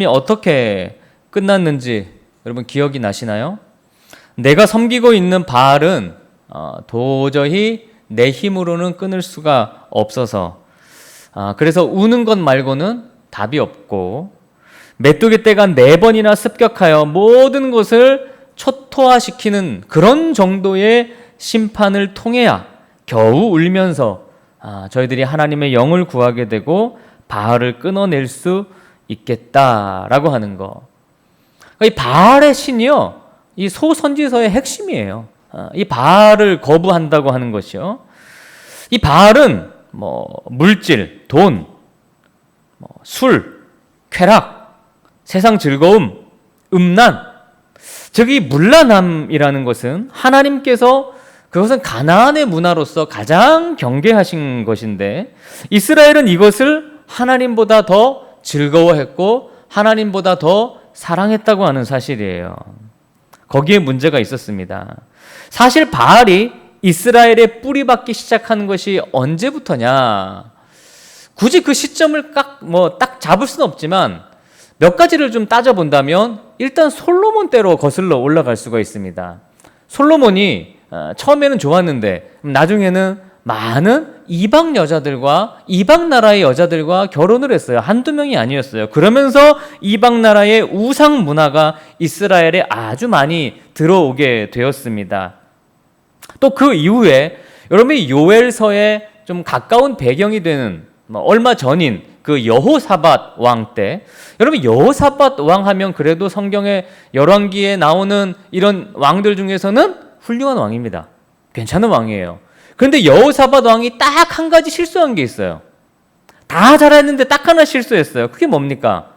어떻게 끝났는지 여러분 기억이 나시나요? 내가 섬기고 있는 바알은 도저히 내 힘으로는 끊을 수가 없어서 그래서 우는 것 말고는 답이 없고 메뚜기 떼가 4번이나 습격하여 모든 것을 초토화시키는 그런 정도의 심판을 통해야 겨우 울면서 저희들이 하나님의 영을 구하게 되고 바알을 끊어낼 수 있겠다라고 하는 거. 이 바알의 신이요, 이 소선지서의 핵심이에요. 이 바알을 거부한다고 하는 것이요. 이 바알은 물질, 돈, 술, 쾌락, 세상 즐거움, 음란, 즉 이 문란함이라는 것은 하나님께서 그것은 가나안의 문화로서 가장 경계하신 것인데 이스라엘은 이것을 하나님보다 더 즐거워했고 하나님보다 더 사랑했다고 하는 사실이에요. 거기에 문제가 있었습니다. 사실 바알이 이스라엘에 뿌리박기 시작한 것이 언제부터냐? 굳이 그 시점을 딱 잡을 수는 없지만 몇 가지를 좀 따져본다면 일단 솔로몬 때로 거슬러 올라갈 수가 있습니다. 솔로몬이 처음에는 좋았는데 나중에는 많은 이방 여자들과 이방 나라의 여자들과 결혼을 했어요. 한두 명이 아니었어요. 그러면서 이방 나라의 우상 문화가 이스라엘에 아주 많이 들어오게 되었습니다. 또 그 이후에 여러분이 요엘서에 좀 가까운 배경이 되는 얼마 전인 그 여호사밧 왕 때, 여러분 여호사밧 왕 하면 그래도 성경의 열왕기에 나오는 이런 왕들 중에서는 훌륭한 왕입니다. 괜찮은 왕이에요. 그런데 여호사밧 왕이 딱 한 가지 실수한 게 있어요. 다 잘했는데 딱 하나 실수했어요. 그게 뭡니까?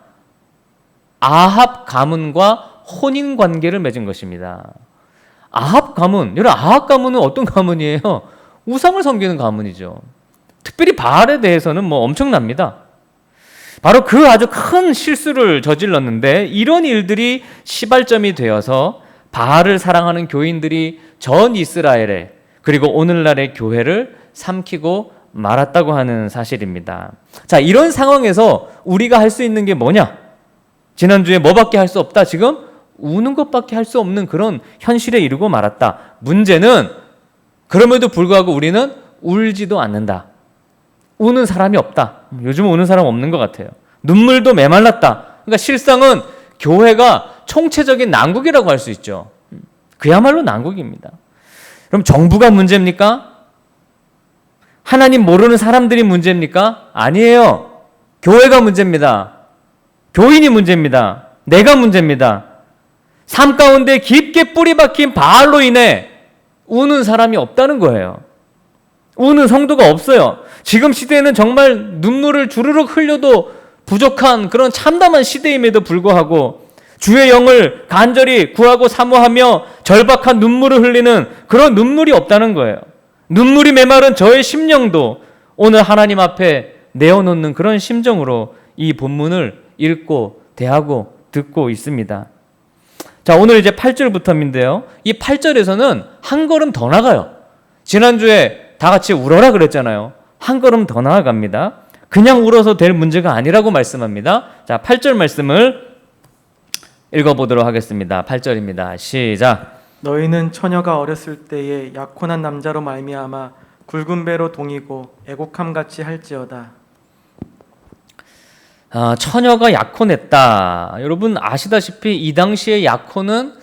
아합 가문과 혼인 관계를 맺은 것입니다. 아합 가문, 여러분 아합 가문은 어떤 가문이에요? 우상을 섬기는 가문이죠. 특별히 바알에 대해서는 엄청납니다. 바로 그 아주 큰 실수를 저질렀는데 이런 일들이 시발점이 되어서 바알을 사랑하는 교인들이 전 이스라엘에 그리고 오늘날의 교회를 삼키고 말았다고 하는 사실입니다. 자, 이런 상황에서 우리가 할 수 있는 게 뭐냐? 지난주에 뭐밖에 할 수 없다. 지금 우는 것밖에 할 수 없는 그런 현실에 이르고 말았다. 문제는 그럼에도 불구하고 우리는 울지도 않는다. 우는 사람이 없다. 요즘 우는 사람 없는 것 같아요. 눈물도 메말랐다. 그러니까 실상은 교회가 총체적인 난국이라고 할 수 있죠. 그야말로 난국입니다. 그럼 정부가 문제입니까? 하나님 모르는 사람들이 문제입니까? 아니에요. 교회가 문제입니다. 교인이 문제입니다. 내가 문제입니다. 삶 가운데 깊게 뿌리 박힌 바알로 인해 우는 사람이 없다는 거예요. 우는 성도가 없어요. 지금 시대에는 정말 눈물을 주르륵 흘려도 부족한 그런 참담한 시대임에도 불구하고 주의 영을 간절히 구하고 사모하며 절박한 눈물을 흘리는 그런 눈물이 없다는 거예요. 눈물이 메마른 저의 심령도 오늘 하나님 앞에 내어놓는 그런 심정으로 이 본문을 읽고 대하고 듣고 있습니다. 자, 오늘 이제 8절부터인데요. 이 8절에서는 한 걸음 더 나가요. 지난주에 다 같이 울어라 그랬잖아요. 한 걸음 더 나아갑니다. 그냥 울어서 될 문제가 아니라고 말씀합니다. 자, 8절 말씀을 읽어보도록 하겠습니다. 8절입니다. 시작. 너희는 처녀가 어렸을 때에 약혼한 남자로 말미암아 굵은 배로 동이고 애곡함같이 할지어다. 처녀가 약혼했다. 여러분 아시다시피 이 당시의 약혼은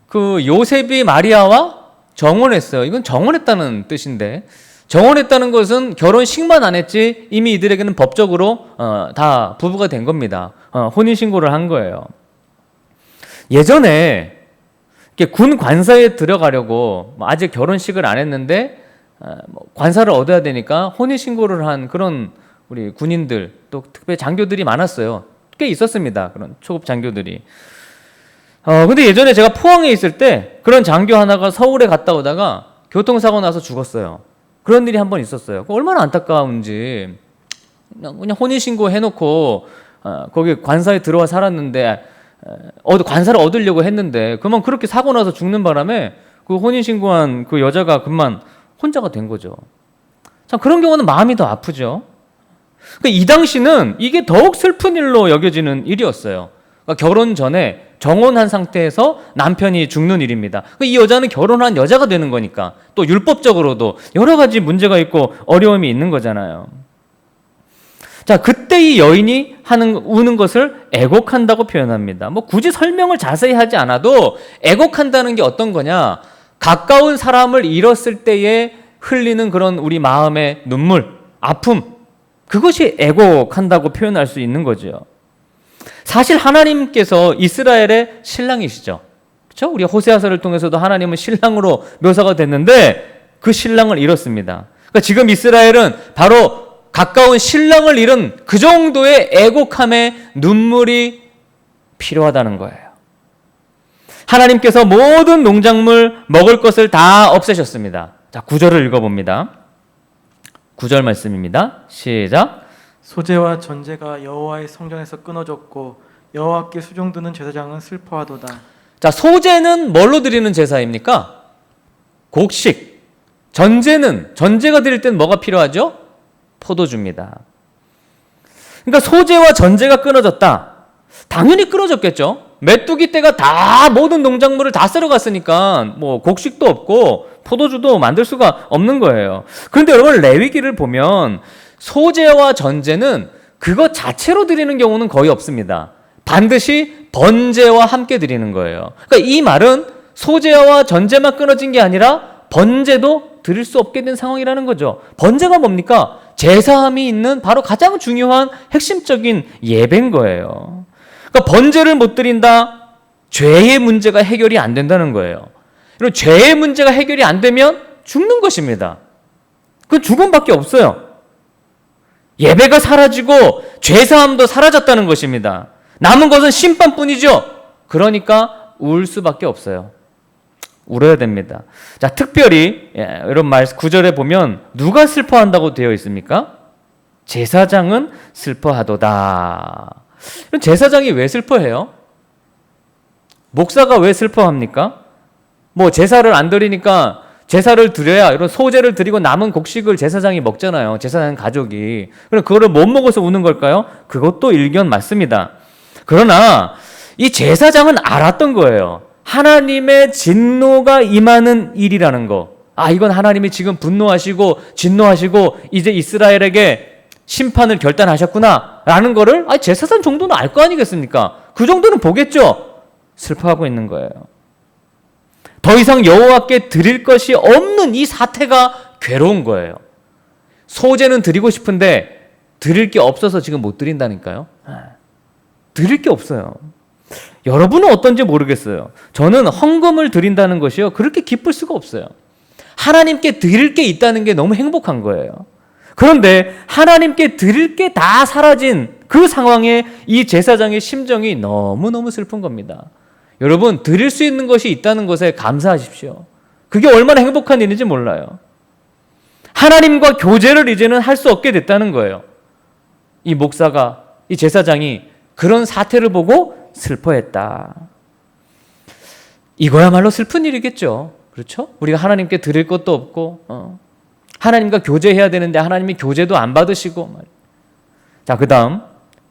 그 요셉이 마리아와 정혼했어요. 이건 정혼했다는 뜻인데 정혼했다는 것은 결혼식만 안 했지 이미 이들에게는 법적으로 다 부부가 된 겁니다. 혼인신고를 한 거예요. 예전에 군 관사에 들어가려고 아직 결혼식을 안 했는데 관사를 얻어야 되니까 혼인신고를 한 그런 우리 군인들 또 특별히 장교들이 많았어요. 꽤 있었습니다. 그런 초급 장교들이. 근데 예전에 제가 포항에 있을 때 그런 장교 하나가 서울에 갔다 오다가 교통사고 나서 죽었어요. 그런 일이 한 번 있었어요. 얼마나 안타까운지. 그냥 혼인신고 해놓고 거기 관사에 들어와 살았는데 관사를 얻으려고 했는데 그만 그렇게 사고 나서 죽는 바람에 그 혼인신고한 그 여자가 그만 혼자가 된 거죠. 참 그런 경우는 마음이 더 아프죠. 이 당시는 이게 더욱 슬픈 일로 여겨지는 일이었어요. 그러니까 결혼 전에 정혼한 상태에서 남편이 죽는 일입니다. 이 여자는 결혼한 여자가 되는 거니까 또 율법적으로도 여러 가지 문제가 있고 어려움이 있는 거잖아요. 자, 그때 이 여인이 우는 것을 애곡한다고 표현합니다. 뭐 굳이 설명을 자세히 하지 않아도 애곡한다는 게 어떤 거냐? 가까운 사람을 잃었을 때에 흘리는 그런 우리 마음의 눈물, 아픔, 그것이 애곡한다고 표현할 수 있는 거죠. 사실 하나님께서 이스라엘의 신랑이시죠. 그렇죠? 우리 호세아서를 통해서도 하나님은 신랑으로 묘사가 됐는데 그 신랑을 잃었습니다. 그러니까 지금 이스라엘은 바로 가까운 신랑을 잃은 그 정도의 애곡함의 눈물이 필요하다는 거예요. 하나님께서 모든 농작물 먹을 것을 다 없애셨습니다. 자, 9절을 읽어봅니다. 9절 말씀입니다. 시작. 소재와 전제가 여호와의 성전에서 끊어졌고 여호와께 수종 드는 제사장은 슬퍼하도다. 자, 소재는 뭘로 드리는 제사입니까? 곡식. 전제가 드릴 땐 뭐가 필요하죠? 포도주입니다. 그러니까 소재와 전제가 끊어졌다. 당연히 끊어졌겠죠. 메뚜기 떼가 다 모든 농작물을 다 쓸어갔으니까 뭐 곡식도 없고 포도주도 만들 수가 없는 거예요. 그런데 여러분 레위기를 보면 소재와 전제는 그것 자체로 드리는 경우는 거의 없습니다. 반드시 번제와 함께 드리는 거예요. 그러니까 이 말은 소재와 전제만 끊어진 게 아니라 번제도 드릴 수 없게 된 상황이라는 거죠. 번제가 뭡니까? 제사함이 있는 바로 가장 중요한 핵심적인 예배인 거예요. 그러니까 번제를 못 드린다, 죄의 문제가 해결이 안 된다는 거예요. 그리고 죄의 문제가 해결이 안 되면 죽는 것입니다. 그 죽음밖에 없어요. 예배가 사라지고 죄사함도 사라졌다는 것입니다. 남은 것은 심판뿐이죠. 그러니까 울 수밖에 없어요. 울어야 됩니다. 자, 특별히 이런 말 9절에 보면 누가 슬퍼한다고 되어 있습니까? 제사장은 슬퍼하도다. 제사장이 왜 슬퍼해요? 목사가 왜 슬퍼합니까? 뭐 제사를 안 드리니까 제사를 드려야 이런 소제를 드리고 남은 곡식을 제사장이 먹잖아요. 제사장 가족이. 그럼 그거를 못 먹어서 우는 걸까요? 그것도 일견 맞습니다. 그러나 이 제사장은 알았던 거예요. 하나님의 진노가 임하는 일이라는 거. 아, 이건 하나님이 지금 분노하시고 진노하시고 이제 이스라엘에게 심판을 결단하셨구나 라는 거를 제사장 정도는 알 거 아니겠습니까? 그 정도는 보겠죠. 슬퍼하고 있는 거예요. 더 이상 여호와께 드릴 것이 없는 이 사태가 괴로운 거예요. 소제는 드리고 싶은데 드릴 게 없어서 지금 못 드린다니까요. 드릴 게 없어요. 여러분은 어떤지 모르겠어요. 저는 헌금을 드린다는 것이요, 그렇게 기쁠 수가 없어요. 하나님께 드릴 게 있다는 게 너무 행복한 거예요. 그런데 하나님께 드릴 게 다 사라진 그 상황에 이 제사장의 심정이 너무너무 슬픈 겁니다. 여러분, 드릴 수 있는 것이 있다는 것에 감사하십시오. 그게 얼마나 행복한 일인지 몰라요. 하나님과 교제를 이제는 할 수 없게 됐다는 거예요. 이 목사가, 이 제사장이 그런 사태를 보고 슬퍼했다. 이거야말로 슬픈 일이겠죠. 그렇죠? 우리가 하나님께 드릴 것도 없고 하나님과 교제해야 되는데 하나님이 교제도 안 받으시고. 자, 그 다음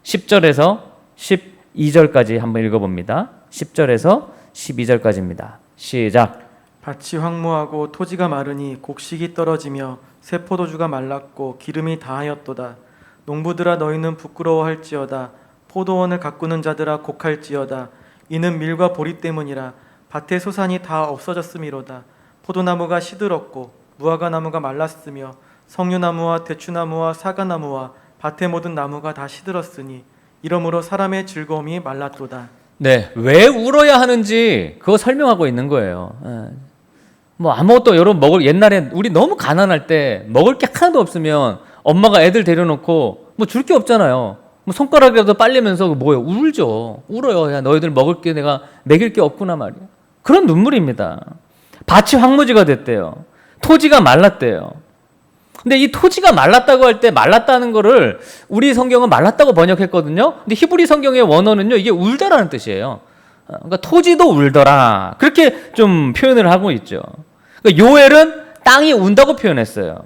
10절에서 12절까지 한번 읽어봅니다. 10절에서 12절까지입니다. 시작. 밭이 황무하고 토지가 마르니 곡식이 떨어지며 새 포도주가 말랐고 기름이 다하였도다. 농부들아 너희는 부끄러워할지어다. 포도원을 가꾸는 자들아 곡할지어다. 이는 밀과 보리 때문이라. 밭의 소산이 다 없어졌음이로다. 포도나무가 시들었고 무화과나무가 말랐으며 석류나무와 대추나무와 사과나무와 밭의 모든 나무가 다 시들었으니 이러므로 사람의 즐거움이 말랐도다. 네, 왜 울어야 하는지 그거 설명하고 있는 거예요. 뭐 아무것도 여러분 옛날에 우리 너무 가난할 때 먹을 게 하나도 없으면 엄마가 애들 데려놓고 뭐 줄 게 없잖아요. 뭐 손가락이라도 빨리면서 뭐예요? 울죠. 울어요. 야, 너희들 먹을 게 내가 먹일 게 없구나 말이야. 그런 눈물입니다. 밭이 황무지가 됐대요. 토지가 말랐대요. 근데 이 토지가 말랐다고 할 때 말랐다는 거를 우리 성경은 말랐다고 번역했거든요. 근데 히브리 성경의 원어는요, 이게 울다라는 뜻이에요. 그러니까 토지도 울더라. 그렇게 좀 표현을 하고 있죠. 그러니까 요엘은 땅이 운다고 표현했어요.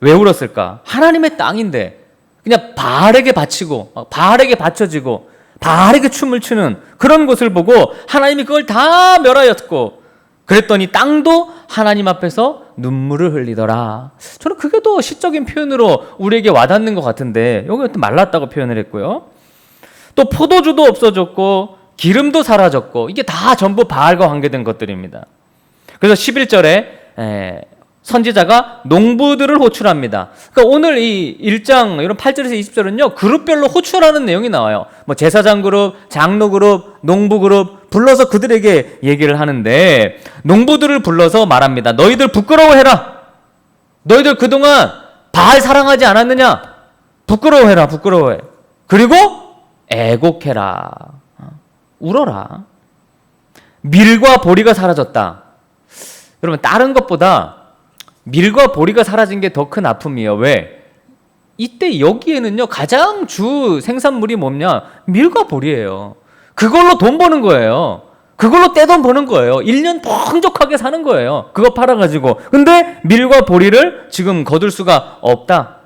왜 울었을까? 하나님의 땅인데 그냥 바알에게 바치고 바알에게 바쳐지고 바알에게 춤을 추는 그런 것을 보고 하나님이 그걸 다 멸하였고 그랬더니 땅도 하나님 앞에서 눈물을 흘리더라. 저는 그게 더 시적인 표현으로 우리에게 와닿는 것 같은데 여기 또 말랐다고 표현을 했고요. 또 포도주도 없어졌고 기름도 사라졌고 이게 다 전부 바알과 관계된 것들입니다. 그래서 11절에 선지자가 농부들을 호출합니다. 그러니까 오늘 이 1장 이런 8절에서 20절은요 그룹별로 호출하는 내용이 나와요. 뭐 제사장 그룹, 장로 그룹, 농부 그룹 불러서 그들에게 얘기를 하는데 농부들을 불러서 말합니다. 너희들 부끄러워해라. 너희들 그동안 바알 사랑하지 않았느냐? 부끄러워해라. 부끄러워해. 그리고 애곡해라. 울어라. 밀과 보리가 사라졌다. 여러분 다른 것보다 밀과 보리가 사라진 게 더 큰 아픔이에요. 왜? 이때 여기에는요 가장 주 생산물이 뭐냐? 밀과 보리예요. 그걸로 돈 버는 거예요. 그걸로 떼돈 버는 거예요. 1년 풍족하게 사는 거예요. 그거 팔아가지고. 근데 밀과 보리를 지금 거둘 수가 없다.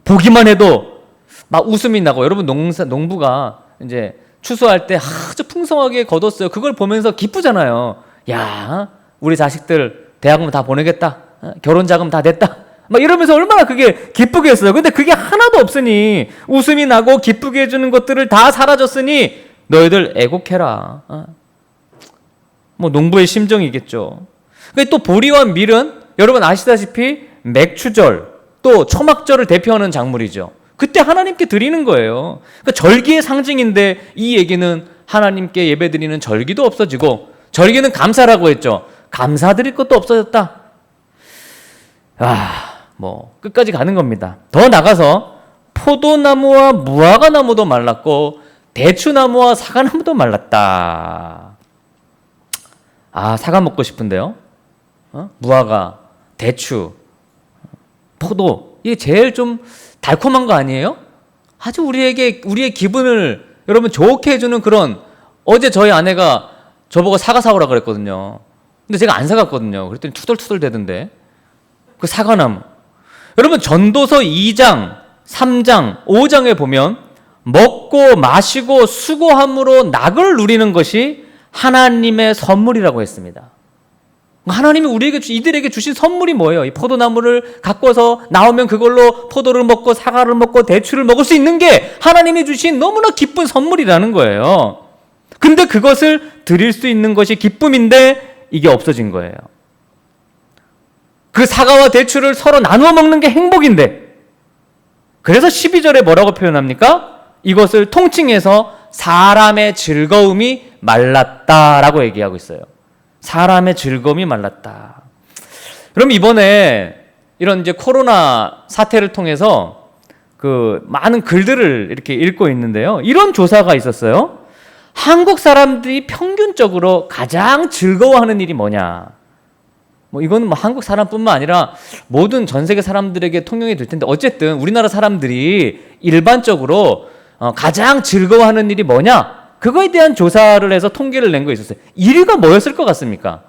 보기만 해도 막 웃음이 나고 여러분 농부가 이제 추수할 때 아주 풍성하게 거뒀어요. 그걸 보면서 기쁘잖아요. 야, 우리 자식들 대학원 다 보내겠다. 결혼 자금 다 됐다. 막 이러면서 얼마나 그게 기쁘게 했어요. 근데 그게 하나도 없으니 웃음이 나고 기쁘게 해주는 것들을 다 사라졌으니 너희들 애곡해라. 뭐 농부의 심정이겠죠. 또 보리와 밀은 여러분 아시다시피 맥추절 또 초막절을 대표하는 작물이죠. 그때 하나님께 드리는 거예요. 그러니까 절기의 상징인데 이 얘기는 하나님께 예배드리는 절기도 없어지고 절기는 감사라고 했죠. 감사드릴 것도 없어졌다. 뭐 끝까지 가는 겁니다. 더 나가서 포도나무와 무화과나무도 말랐고 대추나무와 사과나무도 말랐다. 사과 먹고 싶은데요. 무화과, 대추, 포도 이게 제일 좀 달콤한 거 아니에요? 아주 우리의 기분을 여러분 좋게 해주는 그런. 어제 저희 아내가 저보고 사과 사오라 그랬거든요. 근데 제가 안 사갔거든요. 그랬더니 투덜투덜 대던데. 그 사과나무. 여러분 전도서 2장, 3장, 5장에 보면 먹고 마시고 수고함으로 낙을 누리는 것이 하나님의 선물이라고 했습니다. 하나님이 이들에게 주신 선물이 뭐예요? 이 포도나무를 갖고서 나오면 그걸로 포도를 먹고 사과를 먹고 대추를 먹을 수 있는 게 하나님이 주신 너무나 기쁜 선물이라는 거예요. 근데 그것을 드릴 수 있는 것이 기쁨인데 이게 없어진 거예요. 그 사과와 대추를 서로 나누어 먹는 게 행복인데 그래서 12절에 뭐라고 표현합니까? 이것을 통칭해서 사람의 즐거움이 말랐다라고 얘기하고 있어요. 사람의 즐거움이 말랐다. 그럼 이번에 이런 이제 코로나 사태를 통해서 그 많은 글들을 이렇게 읽고 있는데요. 이런 조사가 있었어요. 한국 사람들이 평균적으로 가장 즐거워하는 일이 뭐냐? 뭐 이거는 뭐 한국 사람뿐만 아니라 모든 전 세계 사람들에게 통용이 될 텐데 어쨌든 우리나라 사람들이 일반적으로 가장 즐거워하는 일이 뭐냐? 그거에 대한 조사를 해서 통계를 낸 거 있었어요. 1위가 뭐였을 것 같습니까?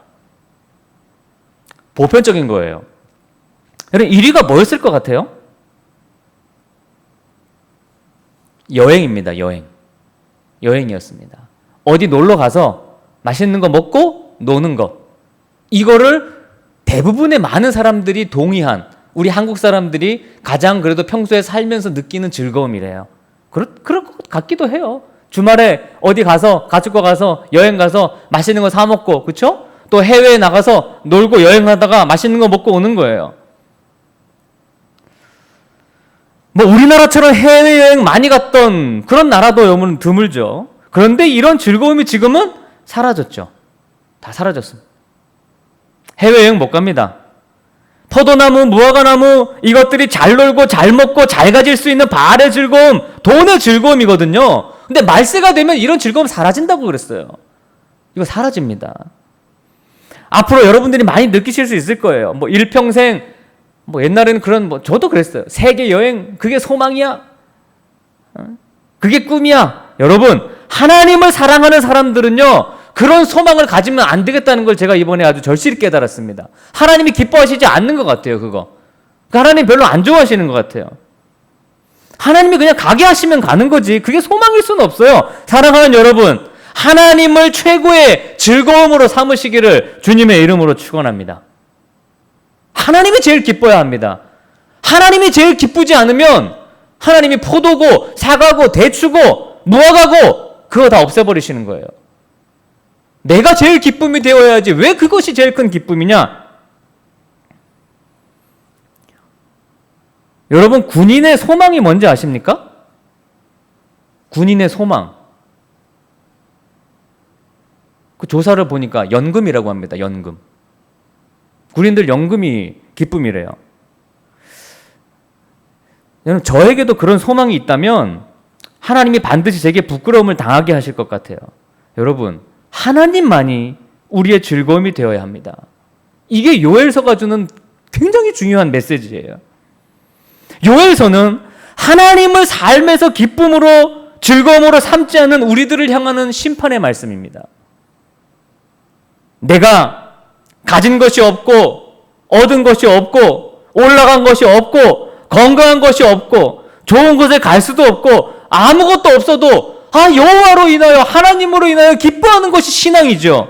보편적인 거예요. 여러분 1위가 뭐였을 것 같아요? 여행입니다. 여행이었습니다. 어디 놀러 가서 맛있는 거 먹고 노는 것. 이거를 대부분의 많은 사람들이 동의한 우리 한국 사람들이 가장 그래도 평소에 살면서 느끼는 즐거움이래요. 그럴 것 같기도 해요. 주말에 어디 가서 가족과 가서 여행 가서 맛있는 거 사 먹고 그렇죠? 또 해외에 나가서 놀고 여행하다가 맛있는 거 먹고 오는 거예요. 뭐 우리나라처럼 해외여행 많이 갔던 그런 나라도 여러분 드물죠. 그런데 이런 즐거움이 지금은 사라졌죠. 다 사라졌습니다. 해외여행 못 갑니다. 포도나무, 무화과나무 이것들이 잘 놀고 잘 먹고 잘 가질 수 있는 바알의 즐거움, 돈의 즐거움이거든요. 근데 말세가 되면 이런 즐거움 사라진다고 그랬어요. 이거 사라집니다. 앞으로 여러분들이 많이 느끼실 수 있을 거예요. 뭐 일평생 뭐 옛날에는 그런 뭐 저도 그랬어요. 세계 여행 그게 소망이야? 그게 꿈이야? 여러분 하나님을 사랑하는 사람들은요 그런 소망을 가지면 안 되겠다는 걸 제가 이번에 아주 절실히 깨달았습니다. 하나님이 기뻐하시지 않는 것 같아요. 그거 하나님 별로 안 좋아하시는 것 같아요. 하나님이 그냥 가게 하시면 가는 거지. 그게 소망일 수는 없어요. 사랑하는 여러분, 하나님을 최고의 즐거움으로 삼으시기를 주님의 이름으로 축원합니다. 하나님이 제일 기뻐야 합니다. 하나님이 제일 기쁘지 않으면 하나님이 포도고 사과고 대추고 무화과고 그거 다 없애버리시는 거예요. 내가 제일 기쁨이 되어야지 왜 그것이 제일 큰 기쁨이냐? 여러분, 군인의 소망이 뭔지 아십니까? 군인의 소망. 그 조사를 보니까 연금이라고 합니다. 연금. 군인들 연금이 기쁨이래요. 여러분, 저에게도 그런 소망이 있다면 하나님이 반드시 제게 부끄러움을 당하게 하실 것 같아요. 여러분, 하나님만이 우리의 즐거움이 되어야 합니다. 이게 요엘서가 주는 굉장히 중요한 메시지예요. 요엘서는 하나님을 삶에서 기쁨으로 즐거움으로 삼지 않는 우리들을 향하는 심판의 말씀입니다. 내가 가진 것이 없고 얻은 것이 없고 올라간 것이 없고 건강한 것이 없고 좋은 곳에 갈 수도 없고 아무것도 없어도 여호와로 인하여 하나님으로 인하여 기뻐하는 것이 신앙이죠.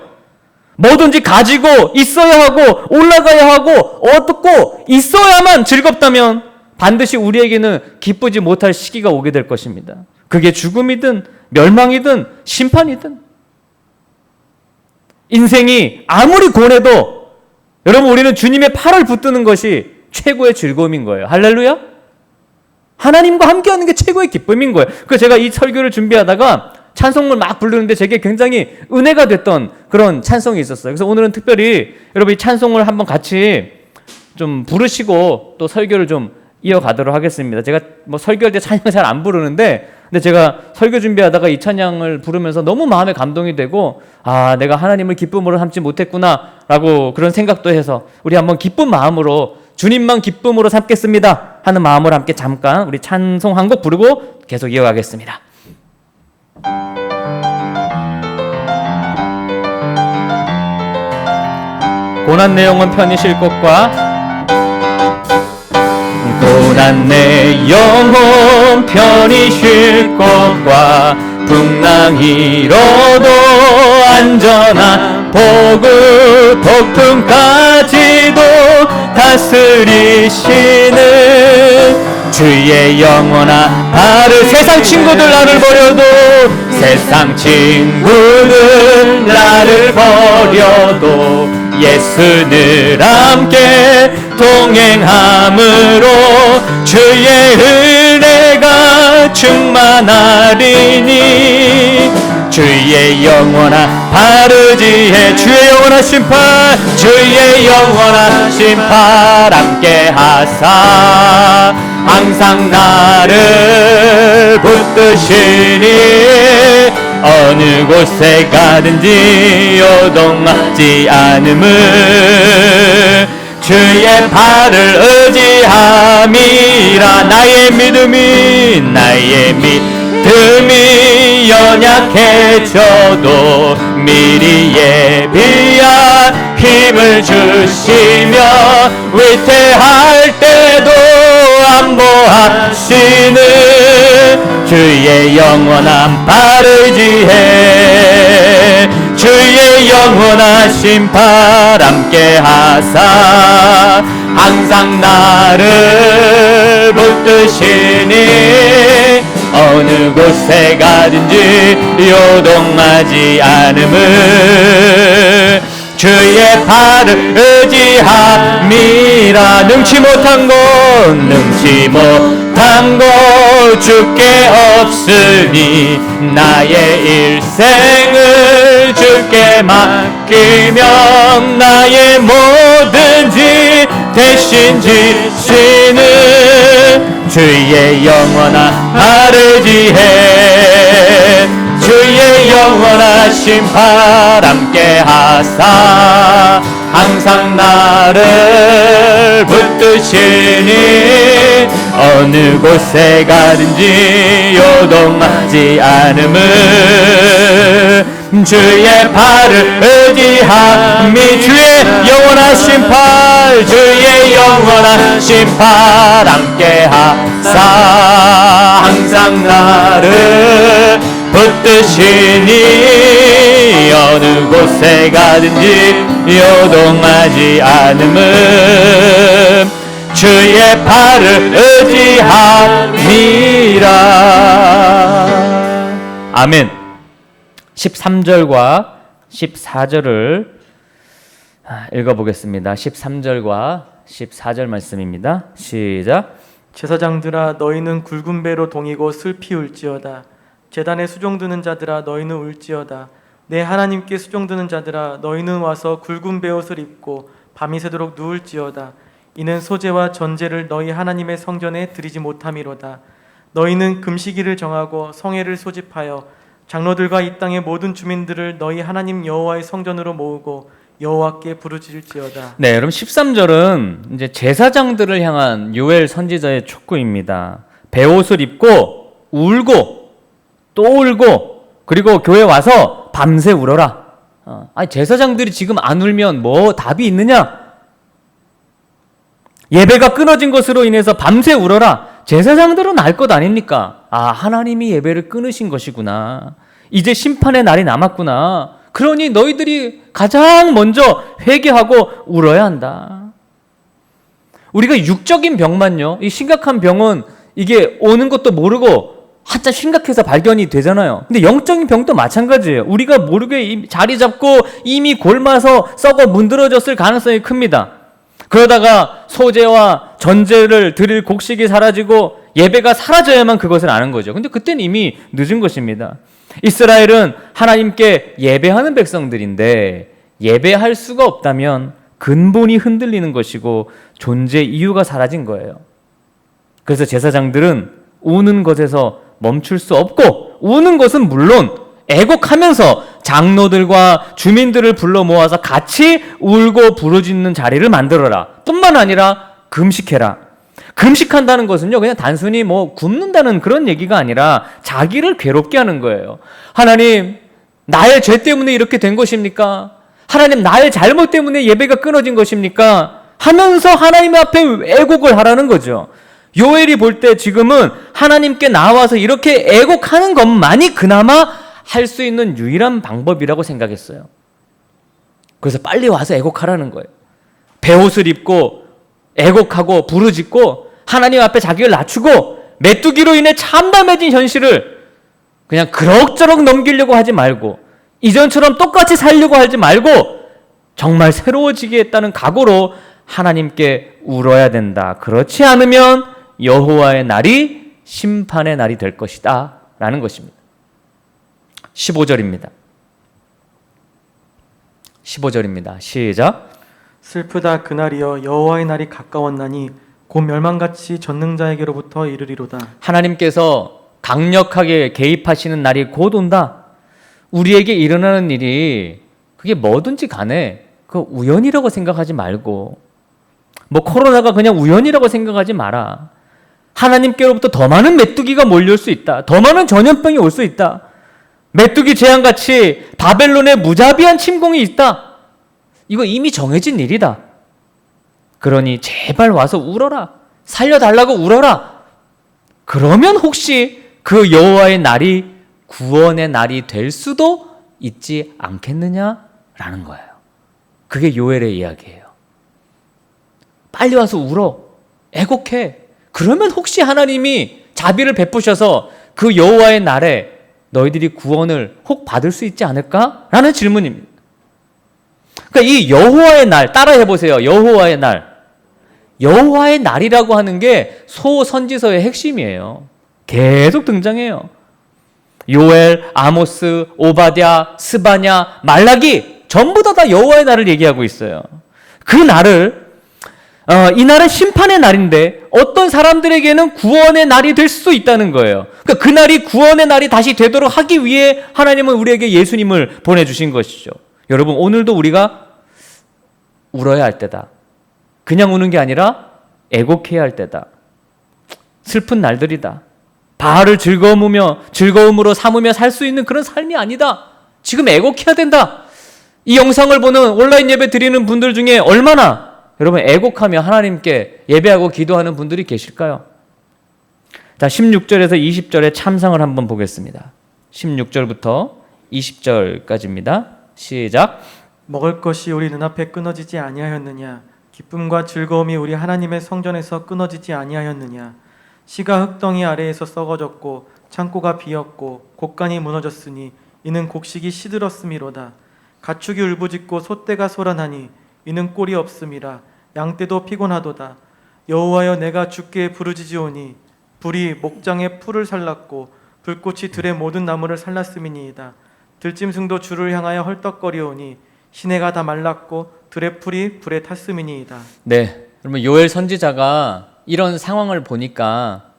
뭐든지 가지고 있어야 하고 올라가야 하고 얻고 있어야만 즐겁다면 반드시 우리에게는 기쁘지 못할 시기가 오게 될 것입니다. 그게 죽음이든 멸망이든 심판이든. 인생이 아무리 고뇌도 여러분, 우리는 주님의 팔을 붙드는 것이 최고의 즐거움인 거예요. 할렐루야? 하나님과 함께하는 게 최고의 기쁨인 거예요. 그래서 제가 이 설교를 준비하다가 찬송을 막 부르는데 제게 굉장히 은혜가 됐던 그런 찬송이 있었어요. 그래서 오늘은 특별히 여러분 이 찬송을 한번 같이 좀 부르시고 또 설교를 좀 이어가도록 하겠습니다. 제가 뭐 설교할 때 찬양 잘 안 부르는데, 근데 제가 설교 준비하다가 이 찬양을 부르면서 너무 마음에 감동이 되고, 내가 하나님을 기쁨으로 삼지 못했구나라고 그런 생각도 해서 우리 한번 기쁜 마음으로 주님만 기쁨으로 삼겠습니다 하는 마음으로 함께 잠깐 우리 찬송 한 곡 부르고 계속 이어가겠습니다. 고난 내 영혼 편히 쉴 것과 고난 내 영혼 편히 쉴 것과 풍랑이로도 안전한 복을 폭풍까지도 다스리시는 주의 영원한 발을 세상 친구들 나를 버려도 세상 친구들 나를 버려도 예수 늘 함께 동행함으로 주의 은혜가 충만하리니 주의 영원한 바르지에 주의 영원한 심판 주의 영원한 심판 함께 하사 항상 나를 붙드시니 어느 곳에 가든지 요동하지 않음을 주의 팔을 의지함이라 나의 믿음이 연약해져도 미리 예비한 힘을 주시며 위태할 때도 안보하시는 주의 영원한 발을 지해 주의 영원한 심판 함께 하사 항상 나를 붙드시니 어느 곳에 가든지 요동하지 않음을 주의 팔을 의지함이라 능치 못한 것 주께 없으니 나의 일생을 주께 맡기며 나의 뭐든지 대신 지시는 주의 영원한 발을 지해 주의 영원한 심판 함께 하사 항상 나를 붙드시니 어느 곳에 가든지 요동하지 않음을 주의 팔을 의지함이 주의 영원한 심판 날 주의 영원한 심판 함께 하사 항상 나를 붙드시니 어느 곳에 가든지 요동하지 않음은 주의 팔을 의지함이라. 아멘. 13절과 14절을 읽어보겠습니다. 13절과 14절 말씀입니다. 시작. 제사장들아 너희는 굵은 배로 동이고 슬피 울지어다. 제단에 수종드는 자들아 너희는 울지어다. 내 하나님께 수종드는 자들아 너희는 와서 굵은 베옷을 입고 밤이 새도록 누울지어다. 이는 소제와 전제를 너희 하나님의 성전에 드리지 못함이로다. 너희는 금식일을 정하고 성회를 소집하여 장로들과 이 땅의 모든 주민들을 너희 하나님 여호와의 성전으로 모으고 여호와께 부르짖을지어다. 네, 여러분 13절은 이제 제사장들을 향한 요엘 선지자의 촉구입니다. 베옷을 입고 울고 또 울고 그리고 교회 와서 밤새 울어라. 아니 제사장들이 지금 안 울면 뭐 답이 있느냐? 예배가 끊어진 것으로 인해서 밤새 울어라. 제사장들은 알 것 아닙니까? 아, 하나님이 예배를 끊으신 것이구나. 이제 심판의 날이 남았구나. 그러니 너희들이 가장 먼저 회개하고 울어야 한다. 우리가 육적인 병만요, 이 심각한 병은 이게 오는 것도 모르고 한참 심각해서 발견이 되잖아요. 근데 영적인 병도 마찬가지예요. 우리가 모르게 자리 잡고 이미 골마서 썩어 문드러졌을 가능성이 큽니다. 그러다가 소제와 전제를 드릴 곡식이 사라지고 예배가 사라져야만 그것을 아는 거죠. 근데 그때는 이미 늦은 것입니다. 이스라엘은 하나님께 예배하는 백성들인데 예배할 수가 없다면 근본이 흔들리는 것이고 존재 이유가 사라진 거예요. 그래서 제사장들은 우는 것에서 멈출 수 없고, 우는 것은 물론 애곡하면서 장로들과 주민들을 불러 모아서 같이 울고 부르짖는 자리를 만들어라. 뿐만 아니라 금식해라. 금식한다는 것은요, 그냥 단순히 뭐 굶는다는 그런 얘기가 아니라 자기를 괴롭게 하는 거예요. 하나님, 나의 죄 때문에 이렇게 된 것입니까? 하나님, 나의 잘못 때문에 예배가 끊어진 것입니까? 하면서 하나님 앞에 애곡을 하라는 거죠. 요엘이 볼 때 지금은 하나님께 나와서 이렇게 애곡하는 것만이 그나마 할 수 있는 유일한 방법이라고 생각했어요. 그래서 빨리 와서 애곡하라는 거예요. 베옷을 입고 애곡하고 부르짖고 하나님 앞에 자기를 낮추고 메뚜기로 인해 참담해진 현실을 그냥 그럭저럭 넘기려고 하지 말고 이전처럼 똑같이 살려고 하지 말고 정말 새로워지겠다는 각오로 하나님께 울어야 된다. 그렇지 않으면 여호와의 날이 심판의 날이 될 것이다 라는 것입니다. 15절입니다. 시작. 슬프다 그날이여 여호와의 날이 가까웠나니 곧 멸망같이 전능자에게로부터 이르리로다. 하나님께서 강력하게 개입하시는 날이 곧 온다. 우리에게 일어나는 일이 그게 뭐든지 간에 그 우연이라고 생각하지 말고, 뭐 코로나가 그냥 우연이라고 생각하지 마라. 하나님께로부터 더 많은 메뚜기가 몰려올 수 있다. 더 많은 전염병이 올 수 있다. 메뚜기 재앙같이 바벨론의 무자비한 침공이 있다. 이거 이미 정해진 일이다. 그러니 제발 와서 울어라. 살려달라고 울어라. 그러면 혹시 그 여호와의 날이 구원의 날이 될 수도 있지 않겠느냐라는 거예요. 그게 요엘의 이야기예요. 빨리 와서 울어. 애곡해. 그러면 혹시 하나님이 자비를 베푸셔서 그 여호와의 날에 너희들이 구원을 혹 받을 수 있지 않을까? 라는 질문입니다. 그러니까 이 여호와의 날, 따라해 보세요. 여호와의 날. 여호와의 날이라고 하는 게 소선지서의 핵심이에요. 계속 등장해요. 요엘, 아모스, 오바댜, 스바냐, 말라기 전부 다 여호와의 날을 얘기하고 있어요. 그 날을 이 날은 심판의 날인데 어떤 사람들에게는 구원의 날이 될 수도 있다는 거예요. 그러니까 그 날이 구원의 날이 다시 되도록 하기 위해 하나님은 우리에게 예수님을 보내주신 것이죠. 여러분, 오늘도 우리가 울어야 할 때다. 그냥 우는 게 아니라 애곡해야 할 때다. 슬픈 날들이다. 바알을 즐거움으로 삼으며 살 수 있는 그런 삶이 아니다. 지금 애곡해야 된다. 이 영상을 보는 온라인 예배 드리는 분들 중에 얼마나 여러분 애곡하며 하나님께 예배하고 기도하는 분들이 계실까요? 자, 16절에서 20절의 참상을 한번 보겠습니다. 16절부터 20절까지입니다. 시작. 먹을 것이 우리 눈앞에 끊어지지 아니하였느냐? 기쁨과 즐거움이 우리 하나님의 성전에서 끊어지지 아니하였느냐? 씨가 흙덩이 아래에서 썩어졌고 창고가 비었고 곡간이 무너졌으니 이는 곡식이 시들었음이로다. 가축이 울부짖고 소떼가 소란하니 이는 꼴이 없음이라. 양떼도 피곤하도다. 여호와여, 내가 주께 부르짖으오니 불이 목장의 풀을 살랐고 불꽃이 들의 모든 나무를 살랐음이니이다. 들짐승도 주를 향하여 헐떡거리오니 시내가 다 말랐고 들의 풀이 불에 탔음이니이다. 네, 그러면 요엘 선지자가 이런 상황을 보니까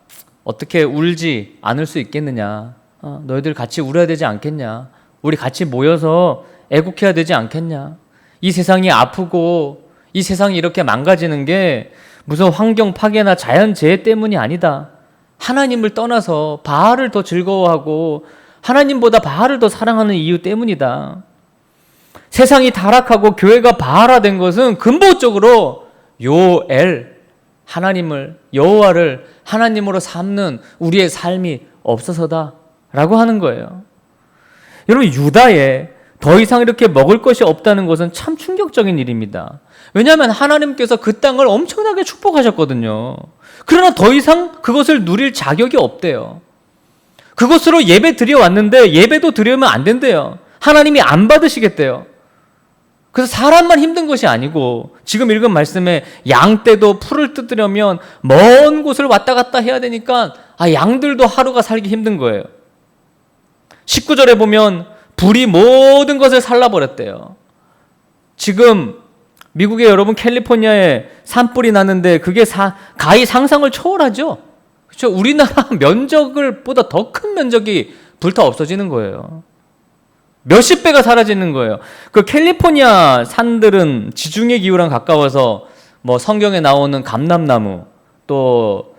어떻게 울지 않을 수 있겠느냐? 너희들 같이 울어야 되지 않겠냐? 우리 같이 모여서 애국해야 되지 않겠냐? 이 세상이 아프고 이 세상이 이렇게 망가지는 게 무슨 환경 파괴나 자연재해 때문이 아니다. 하나님을 떠나서 바알을 더 즐거워하고 하나님보다 바알을 더 사랑하는 이유 때문이다. 세상이 타락하고 교회가 바알화된 것은 근본적으로 요엘, 하나님을, 여호와를 하나님으로 삼는 우리의 삶이 없어서다 라고 하는 거예요. 여러분, 유다에 더 이상 이렇게 먹을 것이 없다는 것은 참 충격적인 일입니다. 왜냐하면 하나님께서 그 땅을 엄청나게 축복하셨거든요. 그러나 더 이상 그것을 누릴 자격이 없대요. 그것으로 예배 드려왔는데 예배도 드리면 안 된대요. 하나님이 안 받으시겠대요. 그래서 사람만 힘든 것이 아니고 지금 읽은 말씀에 양떼도 풀을 뜯으려면 먼 곳을 왔다 갔다 해야 되니까 양들도 하루가 살기 힘든 거예요. 19절에 보면 불이 모든 것을 살라버렸대요. 지금 미국의 여러분 캘리포니아에 산불이 나는데 그게 가히 상상을 초월하죠. 그렇죠? 우리나라 면적을 보다 더 큰 면적이 불타 없어지는 거예요. 몇십 배가 사라지는 거예요. 그 캘리포니아 산들은 지중해 기후랑 가까워서 뭐 성경에 나오는 감람나무 또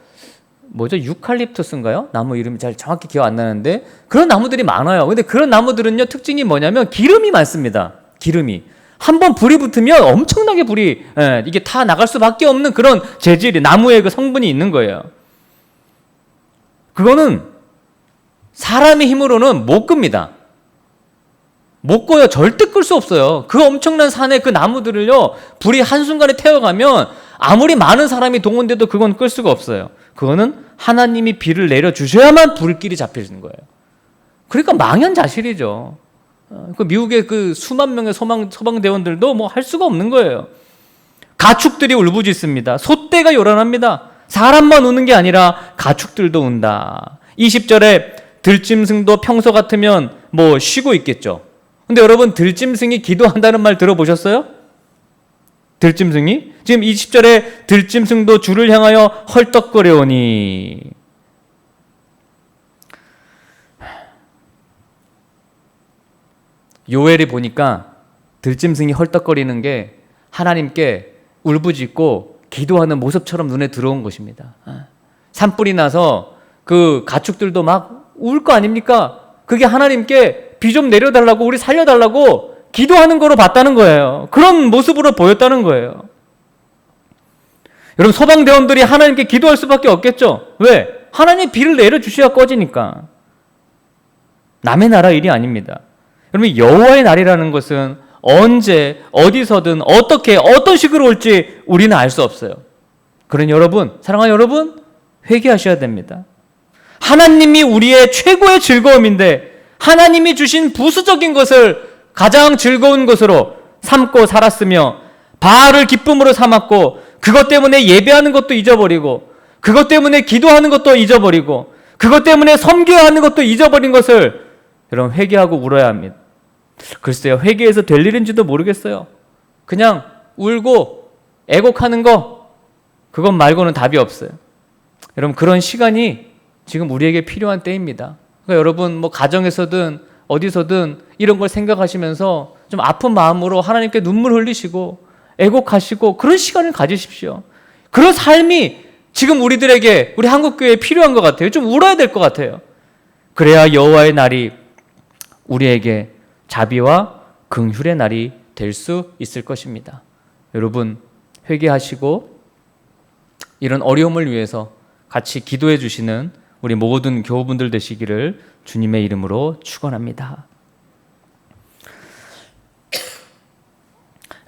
뭐죠? 유칼립투스인가요? 나무 이름이 잘 정확히 기억 안 나는데 그런 나무들이 많아요. 근데 그런 나무들은요, 특징이 뭐냐면 기름이 많습니다. 기름이. 한번 불이 붙으면 엄청나게 불이 이게 타 나갈 수밖에 없는 그런 재질이, 나무의 그 성분이 있는 거예요. 그거는 사람의 힘으로는 못 끕니다. 못 꺼요. 절대 끌 수 없어요. 그 엄청난 산의 그 나무들을요, 불이 한순간에 태워가면 아무리 많은 사람이 동원돼도 그건 끌 수가 없어요. 그거는 하나님이 비를 내려주셔야만 불길이 잡히는 거예요. 그러니까 망연자실이죠. 그 미국의 그 수만 명의 소방대원들도 뭐 할 수가 없는 거예요. 가축들이 울부짖습니다. 소떼가 요란합니다. 사람만 우는 게 아니라 가축들도 운다. 20절에 들짐승도 평소 같으면 뭐 쉬고 있겠죠. 근데 여러분, 들짐승이 기도한다는 말 들어보셨어요? 들짐승이? 지금 20절에 들짐승도 주를 향하여 헐떡거려오니. 요엘이 보니까 들짐승이 헐떡거리는 게 하나님께 울부짖고 기도하는 모습처럼 눈에 들어온 것입니다. 산불이 나서 그 가축들도 막 울 거 아닙니까? 그게 하나님께 비 좀 내려달라고, 우리 살려달라고 기도하는 거로 봤다는 거예요. 그런 모습으로 보였다는 거예요. 여러분, 소방대원들이 하나님께 기도할 수밖에 없겠죠? 왜? 하나님이 비를 내려주셔야 꺼지니까. 남의 나라 일이 아닙니다. 여러분, 여호와의 날이라는 것은 언제 어디서든 어떻게 어떤 식으로 올지 우리는 알 수 없어요. 그러니 여러분, 사랑하는 여러분, 회개하셔야 됩니다. 하나님이 우리의 최고의 즐거움인데 하나님이 주신 부수적인 것을 가장 즐거운 것으로 삼고 살았으며 바알을 기쁨으로 삼았고 그것 때문에 예배하는 것도 잊어버리고 그것 때문에 기도하는 것도 잊어버리고 그것 때문에 섬겨야 하는 것도 잊어버린 것을 여러분 회개하고 울어야 합니다. 글쎄요, 회개해서 될 일인지도 모르겠어요. 그냥 울고 애곡하는 거, 그것 말고는 답이 없어요. 여러분, 그런 시간이 지금 우리에게 필요한 때입니다. 그러니까 여러분, 뭐 가정에서든 어디서든 이런 걸 생각하시면서 좀 아픈 마음으로 하나님께 눈물 흘리시고 애곡하시고 그런 시간을 가지십시오. 그런 삶이 지금 우리들에게, 우리 한국교회에 필요한 것 같아요. 좀 울어야 될 것 같아요. 그래야 여호와의 날이 우리에게 자비와 긍휼의 날이 될 수 있을 것입니다. 여러분, 회개하시고 이런 어려움을 위해서 같이 기도해 주시는 우리 모든 교우분들 되시기를 주님의 이름으로 축원합니다.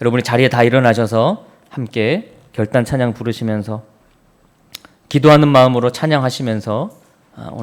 여러분이 자리에 다 일어나셔서 함께 결단 찬양 부르시면서 기도하는 마음으로 찬양하시면서 오늘